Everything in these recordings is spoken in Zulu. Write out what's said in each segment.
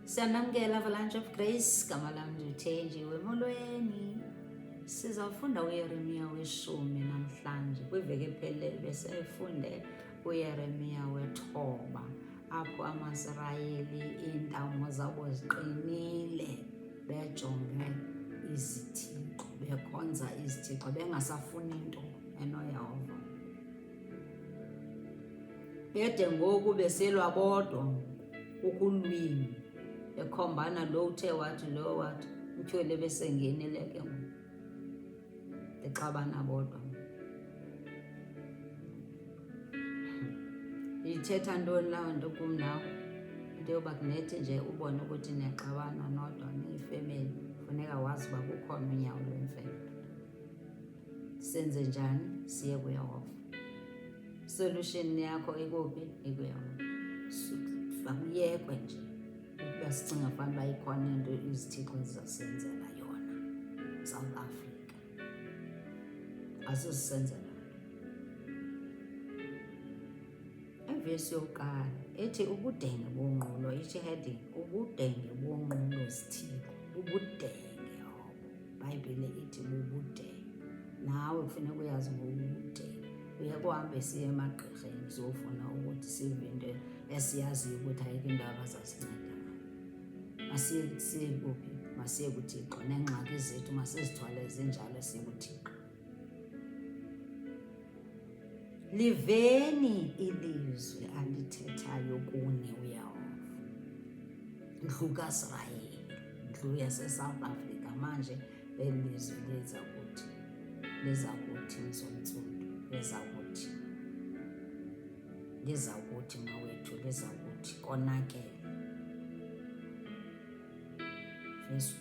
Siyanamkela Avalanche of Grace, gama lami ndithenjiwe emolweni. Sizawufunda uYeremiya weshumi namhlanje. Kwiveki ephelileyo besifunde uYeremiya wethoba, apho amaSirayeli iintambo zabo ziqinile, bejonge izithixo, bekhonza izithixo, bengasafuni nto enoYehova. Bede ngoku beselwa bodwa ukulwini, bekhombana lo uthe wathi lo wathi, utyhole besengenile ke ngoku bexabana bodwa. Ithetha ntoni laa nto kum nawe? Into yoba kunethi nje ubone ukuthi niyaxabana nodwa niyifemeli, funeka wazi uba kukhona unyawo lwemfene. Senze njani? Siye kuYehova. Solution yakho ikuphi? IkuYehova. Fakuyekwe nje ukuba sicinga fanuba ikhona into izithixo ezizasenzela yona. South Africa azizisenzela nto. Evesi yokuqala ethi ubudenge bonqulo, ithi heading ubudenge bonqulo zithixo. Ubudenge obo, iBhayibhile ithi bubudenge. Nawe kufuneka uyazi ngobudenge. Uyeke uhambe siye emagqirheni siyofuna ukuthi sive into esiyaziyo ukuthi ayikho into abazasinceda ngayo. Masiye kuphi? Masiye kuThixo. Neengxaki zethu masizithwale zinjalo siye kuThixo. Liveni ilizwi alithethayo kuni uYehova, ndlu kaIsrayeli, ndlu yaseSouth Africa. Manje leli lizwi liza kuthi mzontsundu, liza kuthi mawethu, liza kuthi konakele. Verse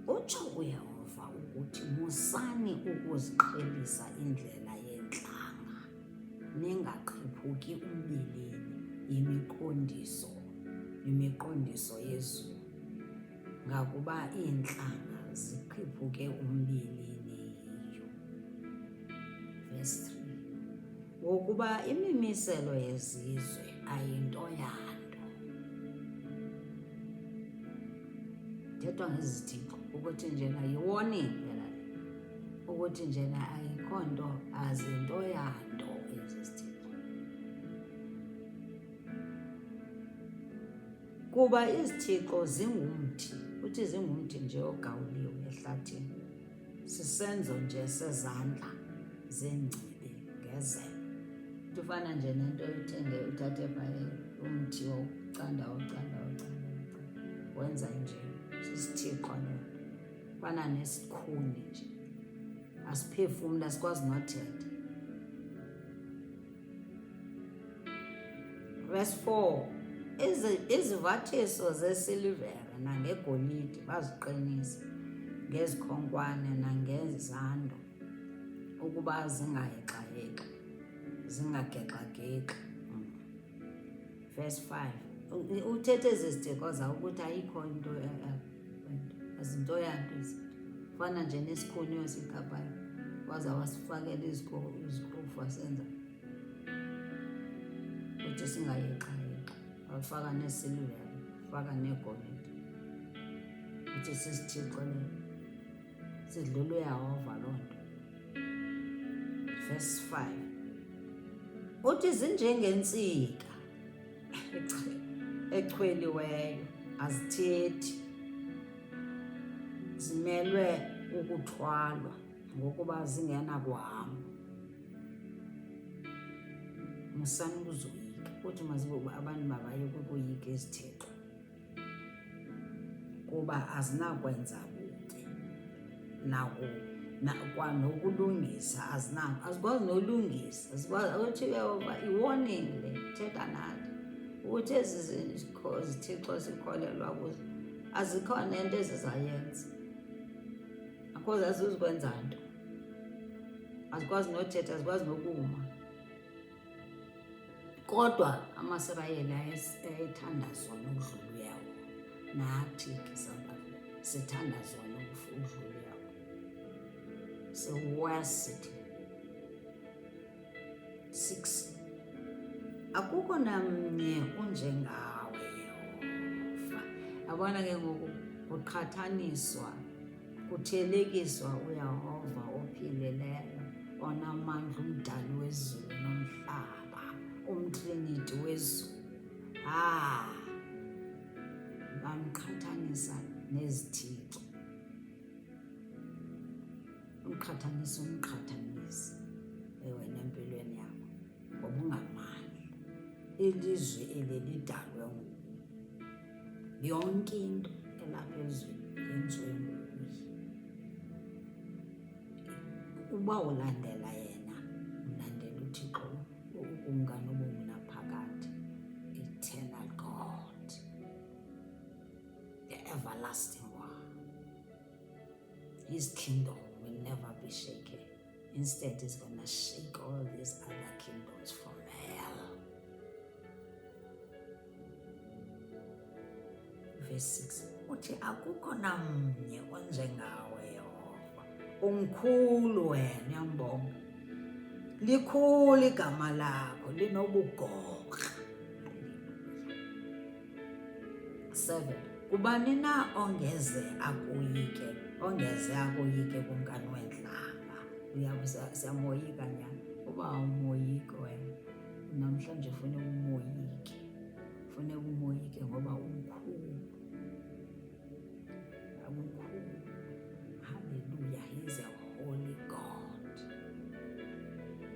2. Utsho uYehova ukuthi musani ukuziqhelisa indlela yentlanga, ningaqhiphuki umbilini imiqondiso yezulu, ngakuba iintlanga ziqhiphuke umbilini yiyo. Verse 3. Ngokuba imimiselo yezizwe ayinto yanto. Thethwa ngezithixo ukuthi njena yi-warning phela le, ukuthi njena ayikho nto, azinto yanto ezi zithixo. Kuba izithixo zingumthi, uthi zingumthi nje ogawuliwe ehlathini, sisenzo nje sezandla zengcibi ngezelo. Kufana nje nento uthenge uthathe phaye umthi wokucanda wenza nje, sisithixo nento. Fana nesikhuni nje, asiphefumli, asikwazi nothetha. Verse 4. Izivathiso zesilivere nangegolide baziqinise ngezikhonkwane nangezando, ukuba zingayexa-yexi, zingagexagexi. Verse 5. Uthethe ezi zithixo zawo ukuthi ayikho into, azinto yanto izinto. Fana nje nesikhuni osikhapayo, waza wasifakela izikrufu wasenza ukuthi singayexa-yexa. Wafaka nesilivere, faka negolide, uthi sisithixo le, sidlula uYehova loo nto. Verse 5. Uthi zinjengentsika echweliweyo, azithethi, zimelwe ukuthwalwa ngokuba zingenakuhamba. Musani ukuzoyika, uthi mazibuba abantu mabayeke ukuyika izithixo, kuba azinakwenza bubi kwanokulungisa, azikwazi nolungisa. Uthi uYehova i-warning le, thetha nathi ukuthi ezi zithixo sikholelwa kuzo azikho nento ezizayenza, akho zazizikwenza nto, azikwazi nothetha, azikwazi nokuma. Kodwa amaSirayeli ayethanda zona ukudlula uYehova. Nathi ke South Africa sithanda zona ukudlula uYehova. So worst 6. akukho namnye unjengawe Yehova. Yabona ke ngoku kuqhathaniswa, kuthelekiswa uYehova ophilileyo, onamandla, umdali wezulu nomhlaba, umtriniti wezulu. Bamqhathanisa nezithixo. Umqhathanisi wena empilweni yakho ngoba ungamandla. Ilizwe eli lidalwe yonke into elapha ezweni yenziwe nguye. Uba ulandela yena, ulandela uThixo ukumkani obungunaphakade, eternal God, the everlasting one. His kingdom will never be shaken. Instead, he's going to shake all these other kingdoms from hell. Verse 6. Uthi akukho namnye onjengawe Yehova. Umkhulu wena, uyambonga. Likhulu igama lakho, linobugorha. 7. Kubani na ongeze akuyike kumkani wentlanga. Siyamoyika nyani. Uba awumoyiki wena, namhlanje funeka umoyike. Funeka umoyike ngoba umkhulu. Hallelujah, he's a holy God.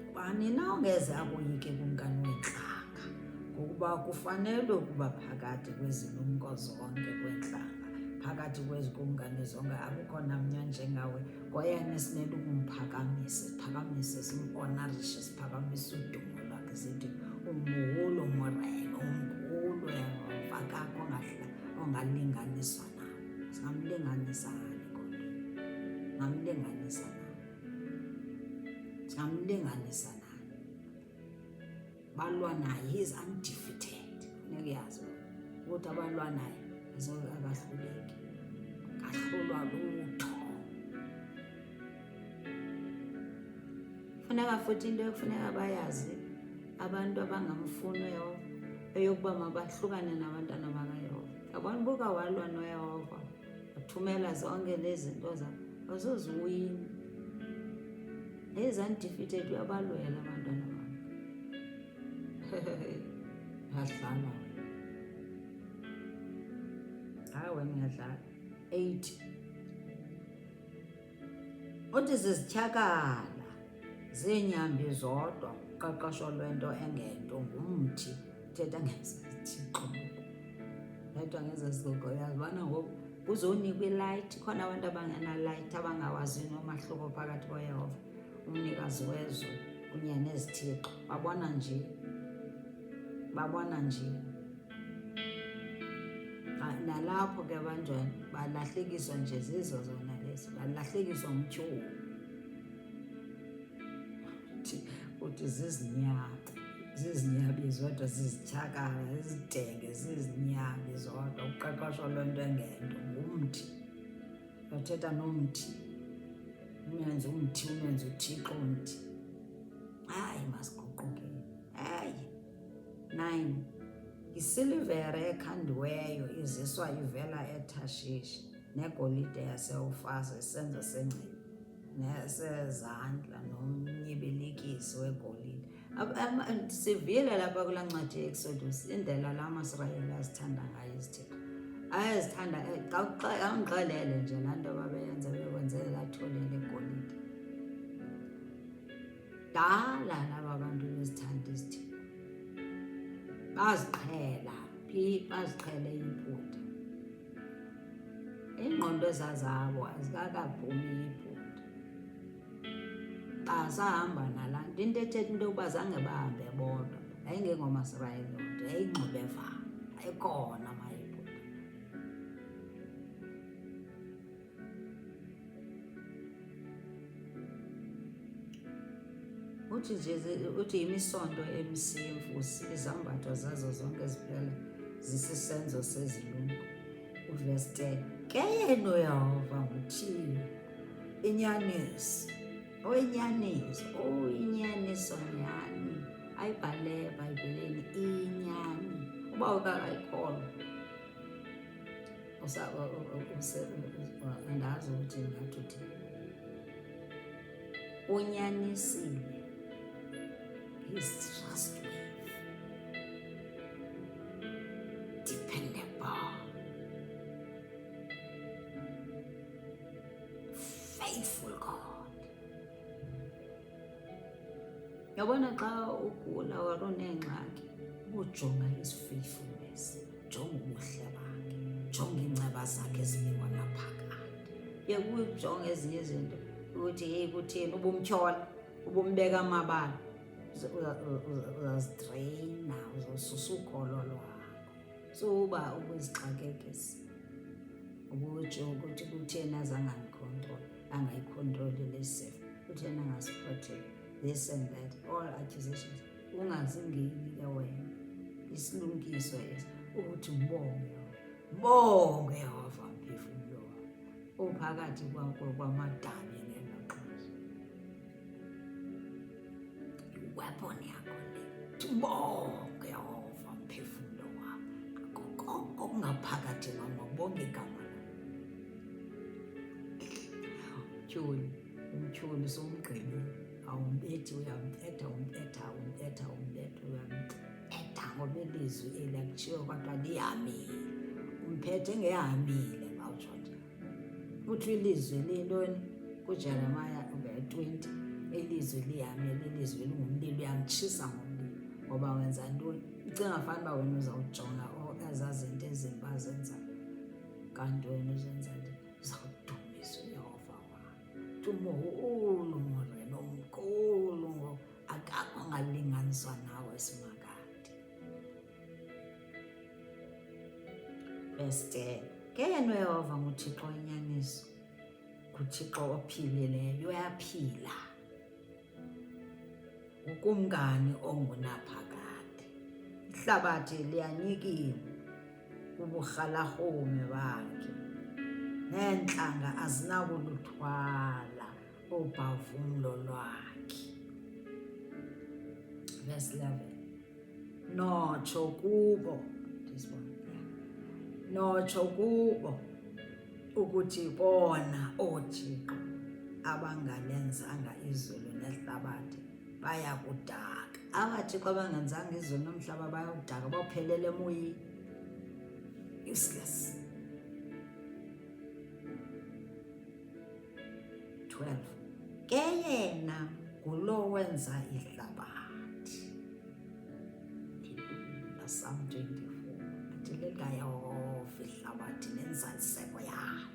Kubani na ongeze akuyike kumkani wentlanga, ngokuba kufanele ukuba phakathi kwezilumko zonke kwentlanga, phakathi kwezikumkani zonke, akukho namnye njengawe. Ngoyena sinele ukumphakamisa, siphakamise, simhonarishe, siphakamise udumo lwakhe, sithi umuhulu, umoreno, umkhulu Yehova, kakho ongalinganiswa nawe. Singamlinganisa ngani kodwa? Singamlinganisa nani? Balwa naye, he is undefeated. Funeka yazi ukuthi abalwa naye akahluleki, kahlulwa lutho. Funeka futhi into ekufuneka bayazi abantu abangamfuni uYehova, eyokuba mabahlukane nabantwana bakaYehova. Yabona buka walwa noYehova, wathumela zonke lezi zinto zakhe, azoziwini. He is undefeated, uyabalwela abantwana bakhe. Uyadlala wena, uyadlala. 8. Uthi zizityhakala zeenyambi zodwa, uqeqesho lwento engento ngumthi. Uthetha ngezithixo, uthetha ngezezigugo. Uyazibona ngoku kuzonikwa ilayithi. Khona abantu abangenalayithi, abangawazi nomahluko phakathi koYehova, umnikazi wezwe kunye nezithixo. Babona nje. Nalapho ke banjani, balahlekiswa nje zizo zona lezi, balahlekiswa umtyholo. Uthi zizinyabi zodwa, zizityhakala, zizidenge, zizinyabi zodwa, uqeqesho lwento engento ngumthi. Uthetha nomthi, umenze umthi, umenze uThixo umthi. Hayi, masiguqukeni. Hayi. 9. Isilivere ekhandiweyo iziswa ivela eThashishi, negolide yaseUfasi, isenzo sengcibi nesezandla, nomnyibilikisi wegolide. Sivile lapha kulaa ncwadi ye-Exodus indlela la maSirayeli azithanda ngayo izithixo. Ayazithanda, awungixelele nje laa nto babeyenza, bekwenzele laa thole legolide. Dala laba bantu bezithanda izithixo. Baziqhela baziqhele iphutha. Iingqondo ezazabo azikakaphumi iphutha. Basahamba nalaa nto, into ethetha into yokuba zange bahambe bodwa. YayingengomaSirayeli loo nto, yayingxubevanga, ayikhona mayiphutha. Uthi yimisonto emsimfu, izambatho zazo zonke ziphela zisisenzo sezilumko. Verse 10. Ke yena uYehova nguThixo, inyaniso, inyaniso nyani. Ayibhale eBhayibhelini nokuba ukakayikholwa andazi ukuthi ngathi uthini. Unyanisile, he's trustworthy, dependable, faithful God. Yabona xa ugula or unengxaki, ujonga his faithfulness, jonga ubuhle bakhe, jonga iinceba zakhe ezibekwa naphakade. Yekujonga ezinye izinto ukuthi hey kutheni ubumtyhola, ubumbeka amabala, uzazitreyina, uzosusa ukholo lwakho. Suba ubuzixakekisa, ubutsho ukuthi kutheni angayikhontroli le sifo, kutheni angasiprotect, this and that, all accusations. Ungazingeli ke wena, isilungiso esi ukuthi mbonge Yehova mphefumlo wakho uphakathi kwamadabi ngelo xesha. Iweapon yakho le, mbonge Yehova mphefumlo wakho okungaphakathi kwam, bonke igama umtyholi somgqibile, awumbethi, uyampetha ngoba ilizwi eli akuthiyo kodwa lihamile, umphethe ngehamile. Ngawutsho nje uthi ilizwi lintoni kuJeremiah 20, ilizwi lihamile, ilizwi lingumlilo, uyamtshisa ngomlilo. Ngoba wenza ntoni? Ucinga fana uba wena uzawujonga ezaa zinto ezimbi azenza, kanti wena uzenza nje uzawudumisa uYehova wakho. Mkhulu Morena, mkhulu, akakho angalinganiswa nawe simakade. Verse 10, ke yena uYehova nguThixo wenyaniso, nguThixo ophilileyo, uyaphila, ukumngani ongunaphakade. Ihlabathi liyanyikiwe uburhalarhume bakhe, neentlanga azinakuluthwala ubhavumlo lwakhe. Verse 11, notsho kubo, this one, notsho kubo ukuthi bona ooThixo abangalenzanga izulu nehlabathi bayakudaka. AbaThixo abangenzanga izulu nomhlaba bayakudaka, bawuphelele emoyeni, useless. 12, ke yena ngulo wenza ihlabathi. Psalm 24, athi likaYehova ihlabathi nenzaliseko yayo,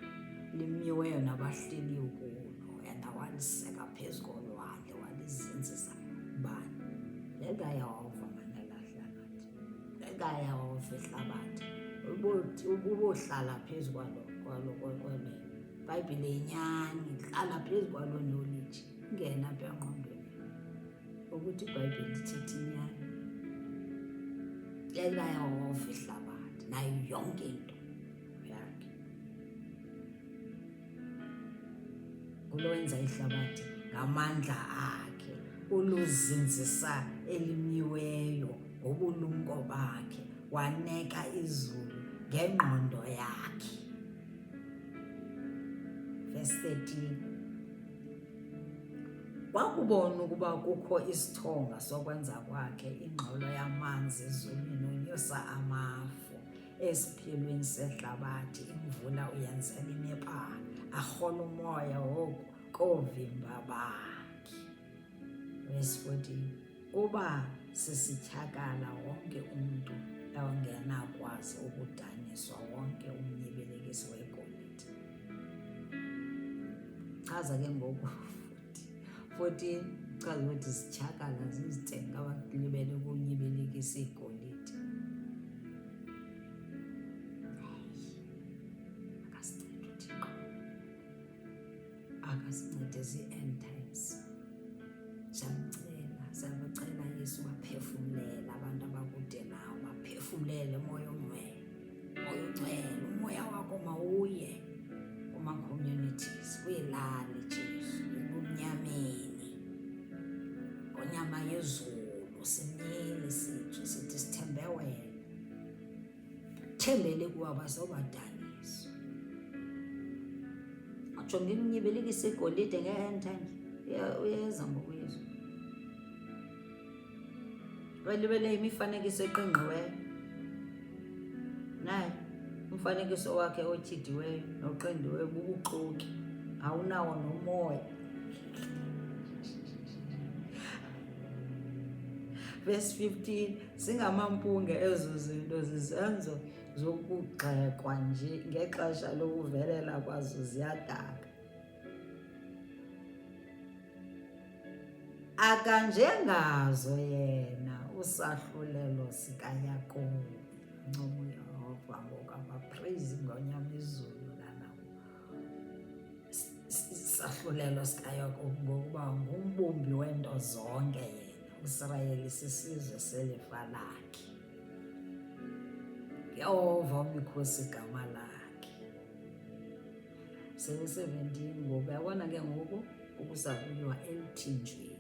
limiweyo nabahleli kulo, yena waliseka phezu kolwandle, walizinzisa ubani? LikaYehova mana laa hlabathi, likaYehova ihlabathi, ubuhlala phezu kwalo. iBhayibhile inyani, hlala phezu kwalo knowledge, ingena apha engqondweni ukuthi iBhayibhile ithetha inyani. LikaYehova ihlabathi nayo yonke into yakhe, ulowenza ihlabathi ngamandla akhe, uluzinzisa elimiweyo ngobulumko bakhe, waneka izulu ngengqondo yakhe. Verse 13, wakubona ukuba kukho isithonga sokwenza kwakhe, ingxolo yamanzi ezulwini, unyusa amafu esiphilweni sehlabathi, imvula uyenzela imepala, arhola umoya woku koovimba bakhe. Verse 14, uba sisityhakala wonke umntu ongenakwazi ukudaniswa, wonke umnyibilikisi wegolide. Chaza ke ngoku 14, chaza ukuthi sityhakala zizitenga abalibele ukunyibilikisa igolide. Akasincede uThixo, akasincede zi-end times. Siyabacela Yesu, baphefumlela abantu abakude nawe, baphefumlele moya ongcwele, moya ongcwele, umoya wakho mawuye kuma-communities, kwiilali Jesu, ebumnyameni, ngonyama yezulu, simnyile sithi sithembe wena. bathembele kuwa bazobadaniswa. Ajonge imnyibilikisa igolide nge-hand uyeza ngokuyizwa. Welibele imifanekiso eqingqiweyo naye umfanekiso wakhe otyidiweyo noqendiweyo bubuxoki, awunawo nomoya. Verse 15, singamampunge ezo zinto zizenzo zokugxekwa nje, ngexesha lokuvelela kwazo ziyadaka. Akanjengazo yena usahlulelo sikaYakobi. Ncoma uYehova ngoku abapraise ngonyamezulu lana. Isahlulelo sikaYakobi ngokuba ngumbumbi wento zonke yena. Israyeli sisizwe selifa lakhe. Yehova umkhosi igama lakhe. 17 ngoku yabona ke ngoku ukuza kuyiwa elithinjweni.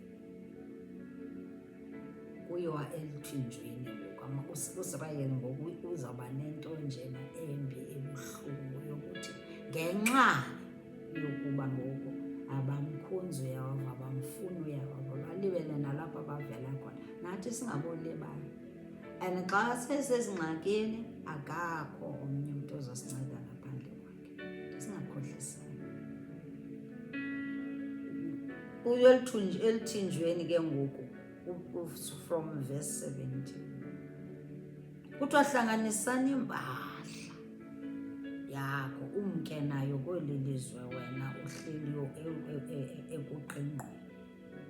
Kuyiwa elithinjweni ngoku uSirayeli ngoku uzawuba nento njena embi ebuhlungu yokuthi ngenxa yokuba ngoku abamkhonzi uYehova, abamfuni uYehova, balibele nalapha bavela khona. Nathi singabolibali. And xa sesezingxakini akakho omnye umntu ozosinceda ngaphandle kwakhe. Singakhohlisani. Kuyo elithinjweni ke ngoku from verse 17. Kuthiwa hlanganisani impahla yakho umke nayo kweli lizwe wena uhleliyo ekuqingqweni,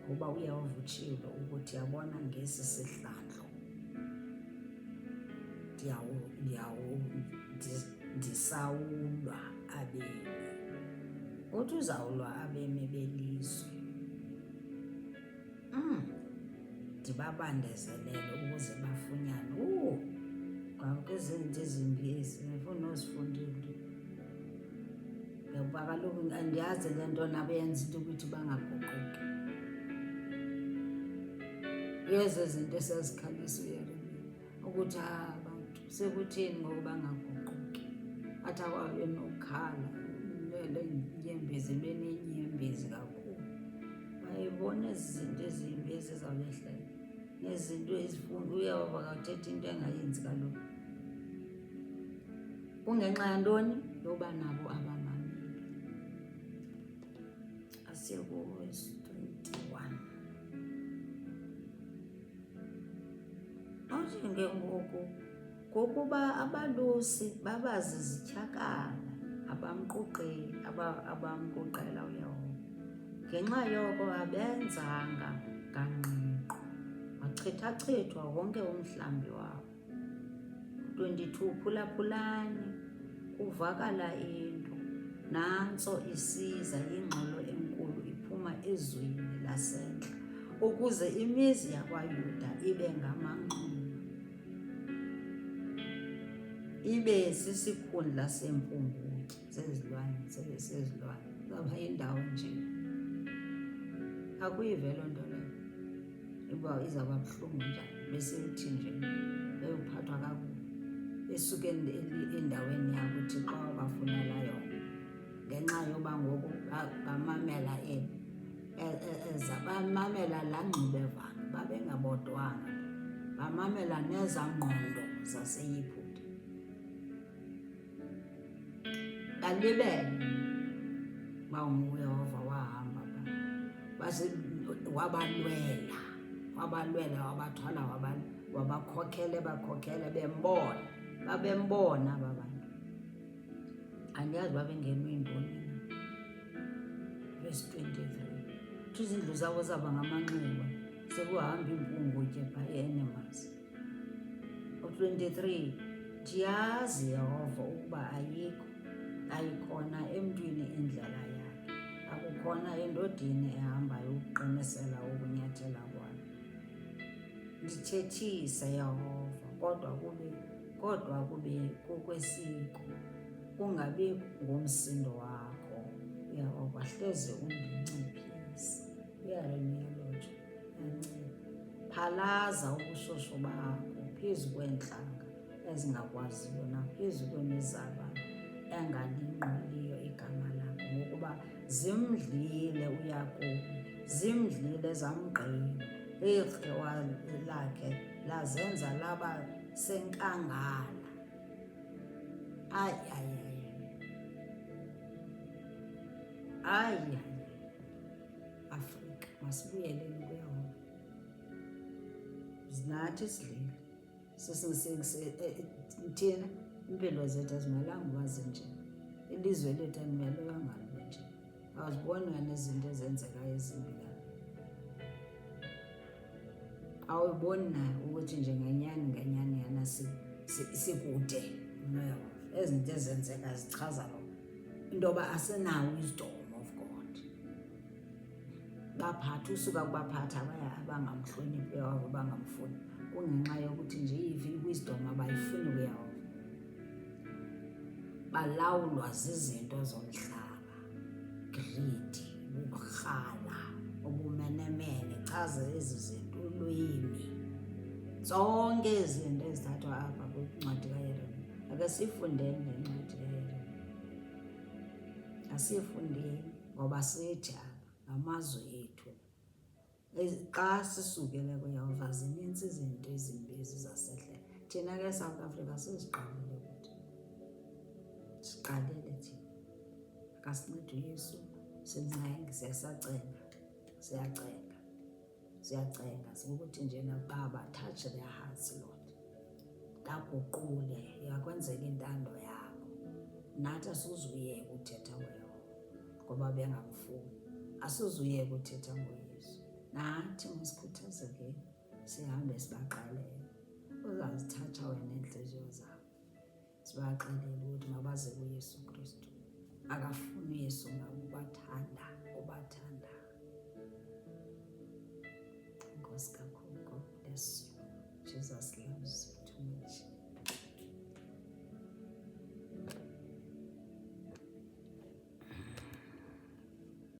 ngoba uYehova utshilo ukuthi yabona ngesi sihlandlo ndisawulwa abemi. Uthi uzawulwa abemi belizwe, ndibabandezelele ukuze bafunyane. Kwangoku izinto ezimbi ezi ndifuna uzifundile, ngoba kaloku andiyazi le nto nabo yenza into ukuthi bangaguquki. Yezo zinto esazikhalisa uYeremiya ukuthi abantu sekutheni ngoku bangaguquki. Athi akwabe nokhala le nyembezi benenyembezi kakhulu. Bayibona ezi zinto ezimbi ezizawubehlela nezinto ezifunda uYehova akathetha into engayenzi kaloku. Kungenxa yantoni? Yoba nabo abamameli. Asiye ku-verse 21. Awujenge ngoku ngokuba abalusi babazizithyakala abamquqela uYehova. Ngenxa yoko abenzanga ngangqingqwa, wachithachithwa wonke umhlambi wabo. 22, phulaphulani kuvakala into, nantso isiza ingxolo enkulu iphuma ezweni lasentla, ukuze imizi yakwaYuda ibe ngamanquma, ibe sisikhundla sempungutye sezilwane. Zaba yindawo nje. Akuyivelo nto leyo uba izawuba buhlungu njani beselithinjeni beyophathwa kakubi, besuke endaweni yabo Thixo abafunela yona, ngenxa yoba ngoku bamamela bamamela laa ngxubevanga, babengabodwanga, bamamela neza ngqondo zaseYiputa. Balibele uba uYehova wahamba wabalwela, wabathwala, bakhokhele bembona, babembona aba bantu. Andiyazi babengenwe yintoni na. Verse 23, izindlu zabo zaba ngamanxiwa, sekuhamba impungutye by-animals. 23, ndiyazi Yehova ukuba ayikhona emntwini indlela yakhe, akukhona endodeni ehambayo ukuqinisela ukunyathela kwayo. Ndithethise Yehova, kodwa kube kukwesiko, kungabi ngumsindo wakho Yehova, hleze undinciphise. Uyaremiya lotsho, yancipha. Phalaza ubushushu bakho phezu kweentlanga ezingakwaziyo naphezu kwemizabane engalinqoliyo igama lakho, ngokuba zimdlile uYakobi, zimdlile zamgqina. Irhewa lakhe lazenza laba senkangala. Ay, Afrika, masibuyeleni kuYehova. Nathi sidlile thina impilo zethu azimelanga uba zinje, ilizwe lethu alimelanga libe nje. Awuziboni ngani izinto ezenzekayo ezimbi la? Awuyiboni na ukuthi nje ngenyani yana sikude noYehova? Ezi zinto ezenzeka zichaza into yoba asenawo wisdom of God. Baphatha usuka kubaphatha abangamhloniphi uYehova, abangamfuni, kungenxa yokuthi nje i-wisdom abayifuni uYehova. Balawulwa zizinto zomhlaba, greed, ukurhala, ubumenemene, chaza ezi zinto, ulwimi, zonke izinto ezithathwa apha kwincwadi kaYeremiya. Ake siyifundeni le ncwadi kaYeremiya, asiyifundeni ngoba sithi apha ngamazwe ethu. Xa sisukele kuYehova zinintsi izinto ezimbi ezizasehlela. Thina ke South Africa siziqalile kuthi, siqalile thina. Akasincede uYesu, sincenge, siyacenga ukuthi nje naBaba, touch their hearts Lord, baguqule, yakwenzeka intando yabo. Nathi asizuyeka uthetha ngoYehova ngoba bengamfuni, asizuyeka uthetha ngoYesu. Nathi masikhuthazekeni, sihambe sibaxelele, uzazithatha wena iintliziyo zabo, sibaxelele ukuthi mabaze kuYesu Kristu. Akafuni uYesu ngabo, ubathanda. Enkosi kakhulu, God bless you. Jesus.